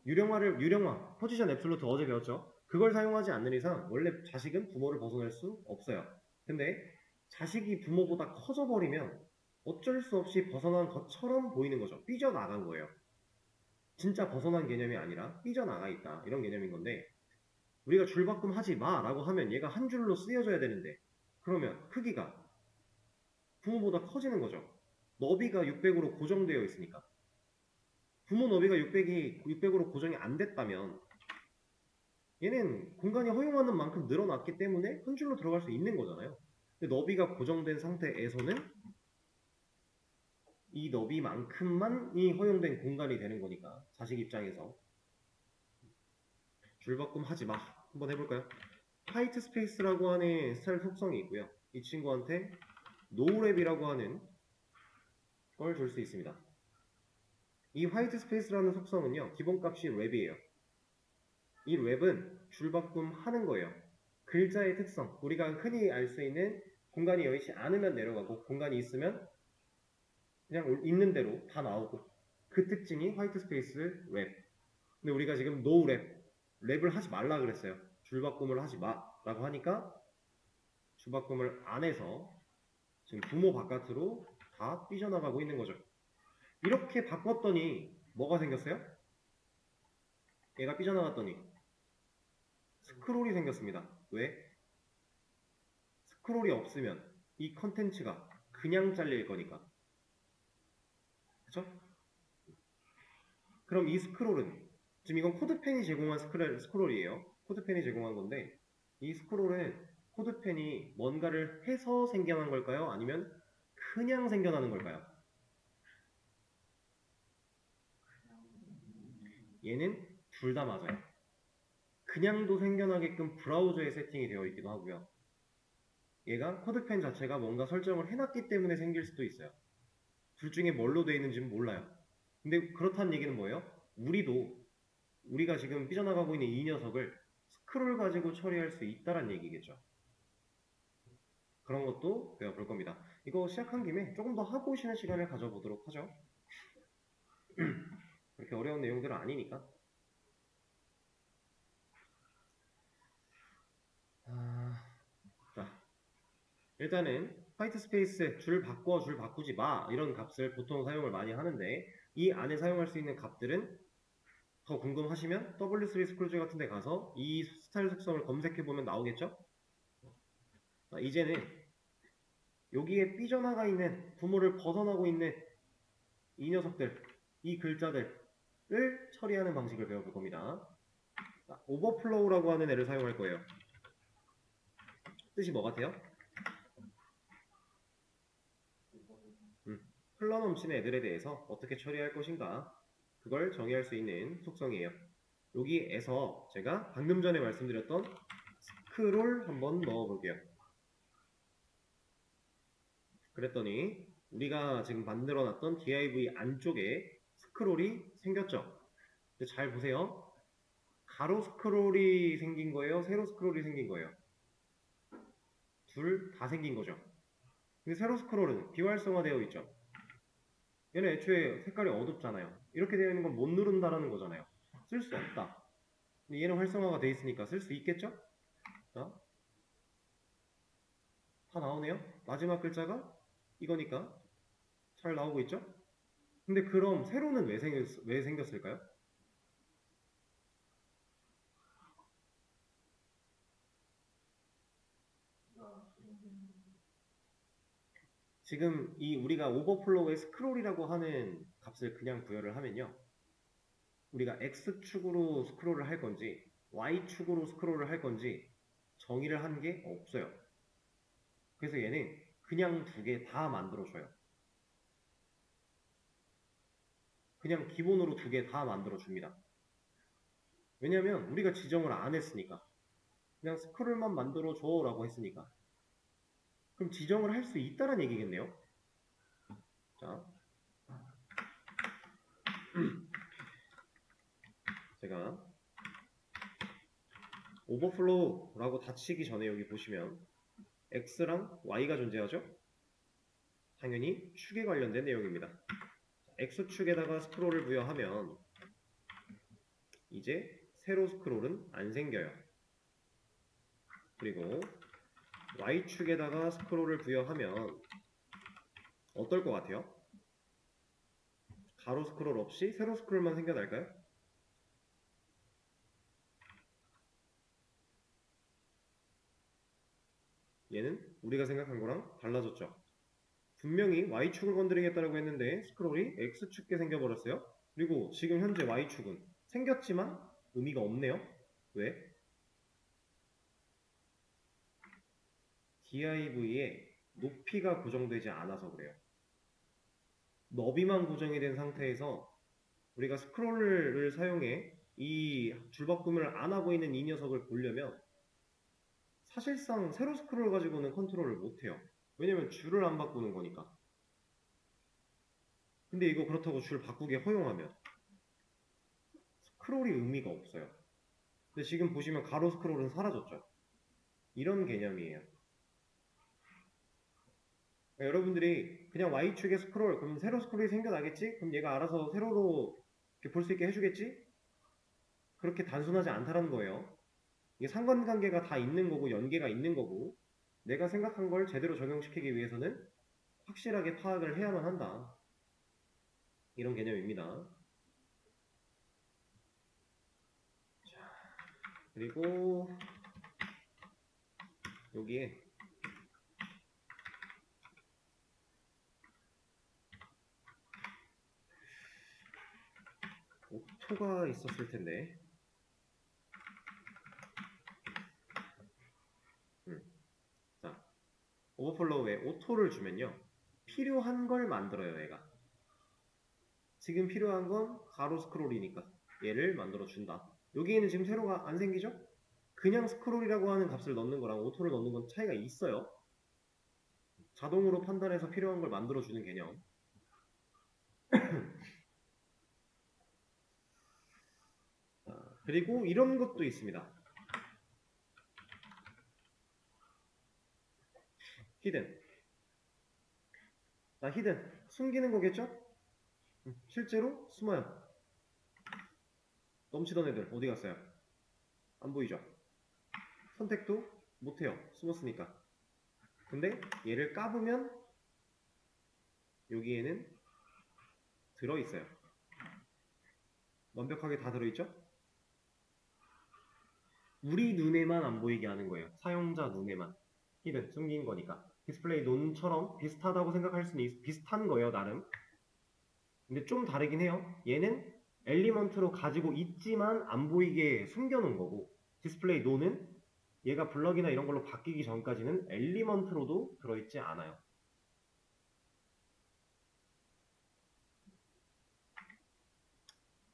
유령화, 포지션 앱솔루트 어제 배웠죠? 그걸 사용하지 않는 이상 원래 자식은 부모를 벗어날 수 없어요. 근데 자식이 부모보다 커져버리면 어쩔 수 없이 벗어난 것처럼 보이는 거죠. 삐져나간 거예요. 진짜 벗어난 개념이 아니라 삐져나가 있다. 이런 개념인 건데 우리가 줄바꿈 하지 마 라고 하면 얘가 한 줄로 쓰여져야 되는데 그러면 크기가 부모보다 커지는 거죠. 너비가 600으로 고정되어 있으니까. 부모 너비가 600으로 고정이 안 됐다면 얘는 공간이 허용하는 만큼 늘어났기 때문에 한 줄로 들어갈 수 있는 거잖아요. 근데 너비가 고정된 상태에서는 이 너비만큼만이 허용된 공간이 되는 거니까 자식 입장에서 줄바꿈 하지 마. 한번 해볼까요? 화이트 스페이스라고 하는 스타일 속성이 있고요. 이 친구한테 노랩이라고 하는 걸 줄 수 있습니다. 이 화이트 스페이스라는 속성은요. 기본값이 랩이에요. 이 랩은 줄바꿈 하는 거예요. 글자의 특성, 우리가 흔히 알 수 있는 공간이 여의치 않으면 내려가고 공간이 있으면 그냥 있는 대로 다 나오고 그 특징이 화이트 스페이스 랩. 근데 우리가 지금 노 랩, 랩을 하지 말라 그랬어요. 줄바꿈을 하지 마 라고 하니까 줄바꿈을 안 해서 지금 부모 바깥으로 다 삐져나가고 있는 거죠. 이렇게 바꿨더니 뭐가 생겼어요? 얘가 삐져나갔더니 스크롤이 생겼습니다. 왜? 스크롤이 없으면 이 컨텐츠가 그냥 잘릴 거니까. 그쵸? 그럼 이 스크롤은 지금 이건 코드펜이 제공한 스크롤이에요. 코드펜이 제공한 건데 이 스크롤은 코드펜이 뭔가를 해서 생겨난 걸까요? 아니면 그냥 생겨나는 걸까요? 얘는 둘 다 맞아요. 그냥도 생겨나게끔 브라우저에 세팅이 되어 있기도 하고요. 얘가 코드펜 자체가 뭔가 설정을 해놨기 때문에 생길 수도 있어요. 둘 중에 뭘로 되어 있는지는 몰라요. 근데 그렇다는 얘기는 뭐예요? 우리가 지금 삐져나가고 있는 이 녀석을 스크롤 가지고 처리할 수 있다는 얘기겠죠. 그런 것도 배워볼 겁니다. 이거 시작한 김에 조금 더 하고 오시는 시간을 가져보도록 하죠. 그렇게 어려운 내용들은 아니니까. 자, 일단은 화이트 스페이스 줄 바꿔, 줄 바꾸지 마 이런 값을 보통 사용을 많이 하는데 이 안에 사용할 수 있는 값들은 더 궁금하시면 W3 스크롤즈 같은 데 가서 이 스타일 속성을 검색해보면 나오겠죠? 이제는 여기에 삐져나가 있는 부모를 벗어나고 있는 이 녀석들, 이 글자들을 처리하는 방식을 배워볼 겁니다. 오버플로우라고 하는 애를 사용할 거예요. 뜻이 뭐 같아요? 흘러넘치는 애들에 대해서 어떻게 처리할 것인가 그걸 정의할 수 있는 속성이에요. 여기에서 제가 방금 전에 말씀드렸던 스크롤 한번 넣어볼게요. 그랬더니 우리가 지금 만들어놨던 div 안쪽에 스크롤이 생겼죠. 근데 잘 보세요. 가로 스크롤이 생긴 거예요? 세로 스크롤이 생긴 거예요? 둘 다 생긴 거죠. 근데 세로 스크롤은 비활성화되어 있죠. 얘는 애초에 색깔이 어둡잖아요. 이렇게 되어 있는 건 못 누른다라는 거잖아요. 쓸 수 없다. 근데 얘는 활성화가 되어 있으니까 쓸 수 있겠죠? 자, 다 나오네요. 마지막 글자가 이거니까 잘 나오고 있죠? 근데 그럼 세로는 왜 생겼을까요? 지금 이 우리가 오버플로우의 스크롤이라고 하는 값을 그냥 부여를 하면요. 우리가 X축으로 스크롤을 할 건지 Y축으로 스크롤을 할 건지 정의를 한 게 없어요. 그래서 얘는 그냥 두 개 다 만들어줘요. 그냥 기본으로 두 개 다 만들어줍니다. 왜냐면 우리가 지정을 안 했으니까. 그냥 스크롤만 만들어줘 라고 했으니까. 그럼 지정을 할 수 있다는 얘기겠네요. 자, 제가 오버플로우라고 닫히기 전에 여기 보시면 X랑 Y가 존재하죠? 당연히 축에 관련된 내용입니다. X축에다가 스크롤을 부여하면 이제 세로 스크롤은 안 생겨요. 그리고 Y축에다가 스크롤을 부여하면 어떨 것 같아요? 가로 스크롤 없이 세로 스크롤만 생겨날까요? 얘는 우리가 생각한 거랑 달라졌죠. 분명히 Y축을 건드리겠다고 했는데 스크롤이 X축에 생겨버렸어요. 그리고 지금 현재 Y축은 생겼지만 의미가 없네요. 왜? div의 높이가 고정되지 않아서 그래요. 너비만 고정이 된 상태에서 우리가 스크롤을 사용해 이 줄바꿈을 안 하고 있는 이 녀석을 보려면 사실상 세로 스크롤 가지고는 컨트롤을 못해요. 왜냐면 줄을 안 바꾸는 거니까. 근데 이거 그렇다고 줄 바꾸기 허용하면 스크롤이 의미가 없어요. 근데 지금 보시면 가로 스크롤은 사라졌죠. 이런 개념이에요. 그러니까 여러분들이 그냥 Y축에 스크롤, 그럼 세로 스크롤이 생겨나겠지? 그럼 얘가 알아서 세로로 볼 수 있게 해주겠지? 그렇게 단순하지 않다라는 거예요. 이게 상관관계가 다 있는 거고 연계가 있는 거고 내가 생각한 걸 제대로 적용시키기 위해서는 확실하게 파악을 해야만 한다. 이런 개념입니다. 자, 그리고 여기에 오토가 있었을 텐데. 자, 오버플로우에 오토를 주면요. 필요한 걸 만들어요, 얘가. 지금 필요한 건 가로 스크롤이니까 얘를 만들어 준다. 여기에는 지금 세로가 안 생기죠? 그냥 스크롤이라고 하는 값을 넣는 거랑 오토를 넣는 건 차이가 있어요. 자동으로 판단해서 필요한 걸 만들어 주는 개념. 그리고 이런 것도 있습니다. 히든. 자, 히든. 숨기는 거겠죠? 실제로 숨어요. 넘치던 애들 어디 갔어요? 안 보이죠? 선택도 못해요. 숨었으니까. 근데 얘를 까보면 여기에는 들어있어요. 완벽하게 다 들어있죠? 우리 눈에만 안 보이게 하는 거예요. 사용자 눈에만. 히든, 숨긴 거니까. 디스플레이 논처럼 비슷하다고 생각할 수는 비슷한 거예요, 나름. 근데 좀 다르긴 해요. 얘는 엘리먼트로 가지고 있지만 안 보이게 숨겨놓은 거고, 디스플레이 논은 얘가 블럭이나 이런 걸로 바뀌기 전까지는 엘리먼트로도 들어있지 않아요.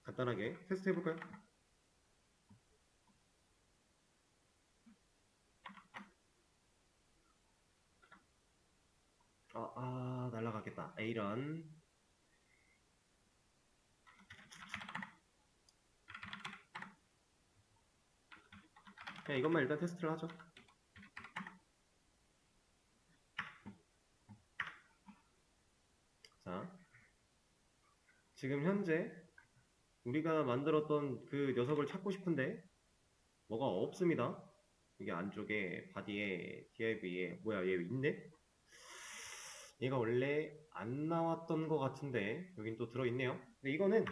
간단하게 테스트 해볼까요? 날라가겠다. A런. 그냥 이것만 일단 테스트를 하죠. 자, 지금 현재 우리가 만들었던 그 녀석을 찾고 싶은데 뭐가 없습니다. 이게 안쪽에 바디에 DIV에 뭐야 얘 있네? 얘가 원래 안 나왔던 것 같은데 여긴 또 들어있네요. 근데 이거는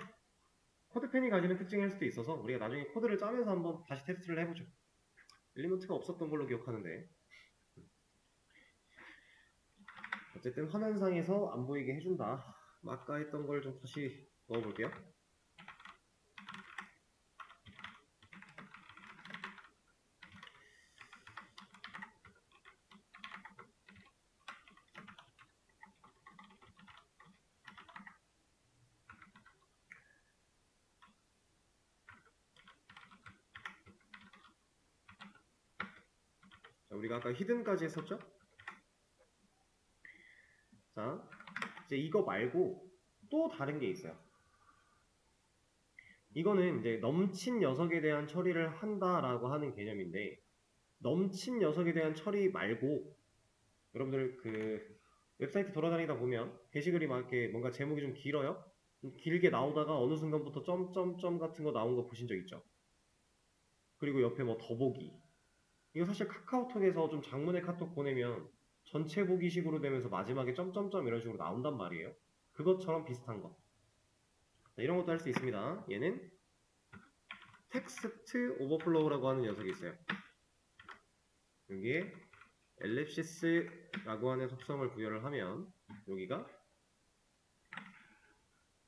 코드펜이 가지는 특징일 수도 있어서 우리가 나중에 코드를 짜면서 한번 다시 테스트를 해보죠. 엘리먼트가 없었던 걸로 기억하는데 어쨌든 화면상에서 안 보이게 해준다. 아까 했던 걸 좀 다시 넣어볼게요. 자, 우리가 아까 히든까지 했었죠? 자, 이제 이거 말고 또 다른 게 있어요. 이거는 이제 넘친 녀석에 대한 처리를 한다라고 하는 개념인데 넘친 녀석에 대한 처리 말고 여러분들 그 웹사이트 돌아다니다 보면 게시글이 막 이렇게 뭔가 제목이 좀 길어요? 좀 길게 나오다가 어느 순간부터 점점점 같은 거 나온 거 보신 적 있죠? 그리고 옆에 뭐 더보기 이거 사실 카카오톡에서 좀 장문의 카톡 보내면 전체 보기식으로 되면서 마지막에 점점점 이런 식으로 나온단 말이에요. 그것처럼 비슷한 거. 자, 이런 것도 할 수 있습니다. 얘는 텍스트 오버플로우라고 하는 녀석이 있어요. 여기에 엘립시스라고 하는 속성을 부여를 하면 여기가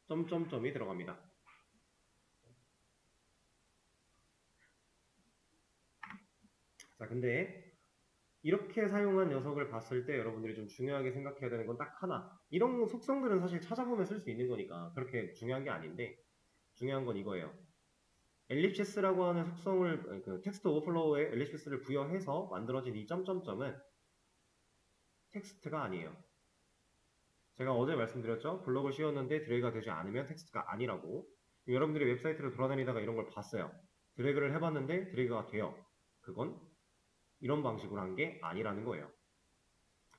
점점점이 들어갑니다. 자, 근데 이렇게 사용한 녀석을 봤을 때 여러분들이 좀 중요하게 생각해야 되는 건 딱 하나. 이런 속성들은 사실 찾아보면 쓸 수 있는 거니까 그렇게 중요한 게 아닌데 중요한 건 이거예요. 엘립시스라고 하는 속성을 그 텍스트 오버플로우에 엘립시스를 부여해서 만들어진 이 점점점은 텍스트가 아니에요. 제가 어제 말씀드렸죠? 블록을 씌웠는데 드래그가 되지 않으면 텍스트가 아니라고. 여러분들이 웹사이트를 돌아다니다가 이런 걸 봤어요. 드래그를 해봤는데 드래그가 돼요. 그건 이런 방식으로 한 게 아니라는 거예요.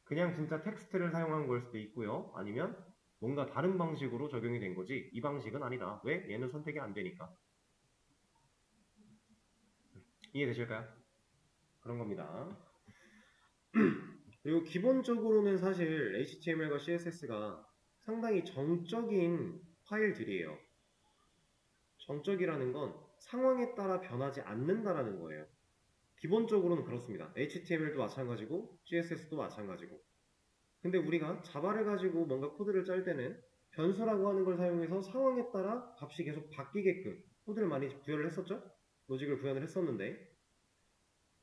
그냥 진짜 텍스트를 사용한 걸 수도 있고요. 아니면 뭔가 다른 방식으로 적용이 된 거지 이 방식은 아니다. 왜? 얘는 선택이 안 되니까. 이해되실까요? 그런 겁니다. 그리고 기본적으로는 사실 HTML과 CSS가 상당히 정적인 파일들이에요. 정적이라는 건 상황에 따라 변하지 않는다라는 거예요. 기본적으로는 그렇습니다. HTML도 마찬가지고 CSS도 마찬가지고. 근데 우리가 자바를 가지고 뭔가 코드를 짤 때는 변수라고 하는 걸 사용해서 상황에 따라 값이 계속 바뀌게끔 코드를 많이 부여를 했었죠? 로직을 구현을 했었는데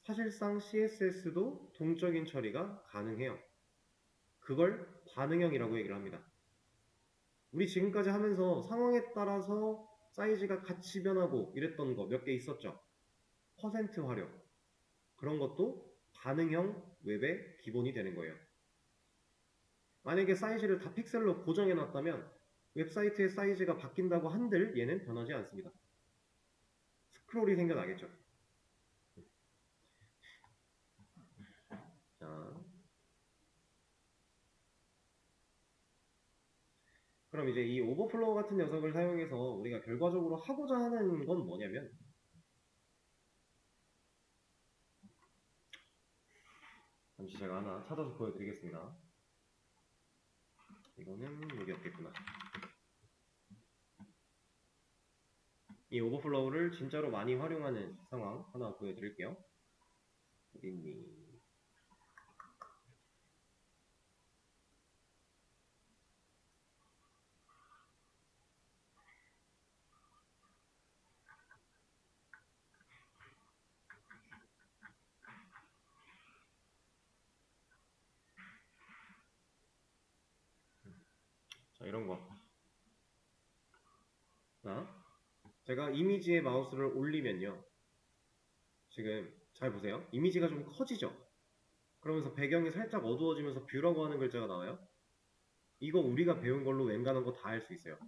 사실상 CSS도 동적인 처리가 가능해요. 그걸 반응형이라고 얘기를 합니다. 우리 지금까지 하면서 상황에 따라서 사이즈가 같이 변하고 이랬던 거 몇 개 있었죠? 퍼센트 활용. 그런 것도 반응형 웹의 기본이 되는 거예요. 만약에 사이즈를 다 픽셀로 고정해 놨다면 웹사이트의 사이즈가 바뀐다고 한들 얘는 변하지 않습니다. 스크롤이 생겨나겠죠. 자, 그럼 이제 이 오버플로우 같은 녀석을 사용해서 우리가 결과적으로 하고자 하는 건 뭐냐면 잠시 제가 하나 찾아서 보여드리겠습니다. 이거는 여기 없겠구나. 이 오버플로우를 진짜로 많이 활용하는 상황 하나 보여드릴게요. 어딨니? 자, 이런 거. 자, 제가 이미지에 마우스를 올리면요. 지금 잘 보세요. 이미지가 좀 커지죠? 그러면서 배경이 살짝 어두워지면서 뷰라고 하는 글자가 나와요. 이거 우리가 배운 걸로 웬간한 거 다 할 수 있어요.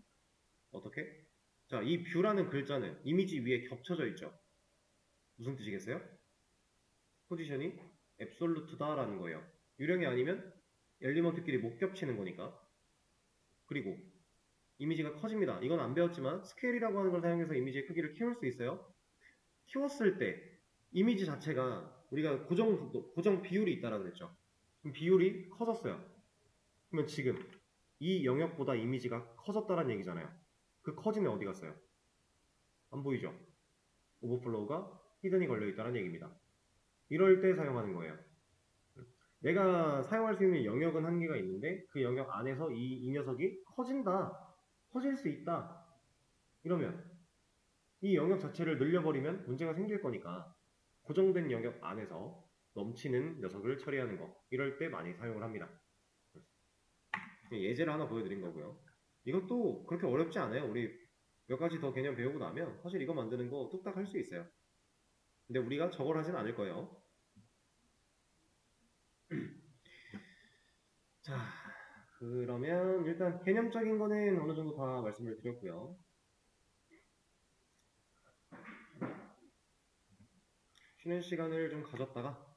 어떻게? 자, 이 뷰라는 글자는 이미지 위에 겹쳐져 있죠. 무슨 뜻이겠어요? 포지션이 앱솔루트다라는 거예요. 유령이 아니면 엘리먼트끼리 못 겹치는 거니까. 그리고 이미지가 커집니다. 이건 안 배웠지만 스케일이라고 하는 걸 사용해서 이미지의 크기를 키울 수 있어요. 키웠을 때 이미지 자체가 우리가 고정 비율이 있다라고 그랬죠. 그럼 비율이 커졌어요. 그러면 지금 이 영역보다 이미지가 커졌다는 얘기잖아요. 그 커짐에 어디 갔어요? 안 보이죠? 오버플로우가 히든이 걸려있다는 얘기입니다. 이럴 때 사용하는 거예요. 내가 사용할 수 있는 영역은 한계가 있는데 그 영역 안에서 이 녀석이 커진다, 커질 수 있다 이러면 이 영역 자체를 늘려버리면 문제가 생길 거니까 고정된 영역 안에서 넘치는 녀석을 처리하는 거 이럴 때 많이 사용을 합니다. 예제를 하나 보여드린 거고요. 이것도 그렇게 어렵지 않아요. 우리 몇 가지 더 개념 배우고 나면 사실 이거 만드는 거 뚝딱 할 수 있어요. 근데 우리가 저걸 하진 않을 거예요. 자, 그러면 일단 개념적인 거는 어느 정도 다 말씀을 드렸고요. 쉬는 시간을 좀 가졌다가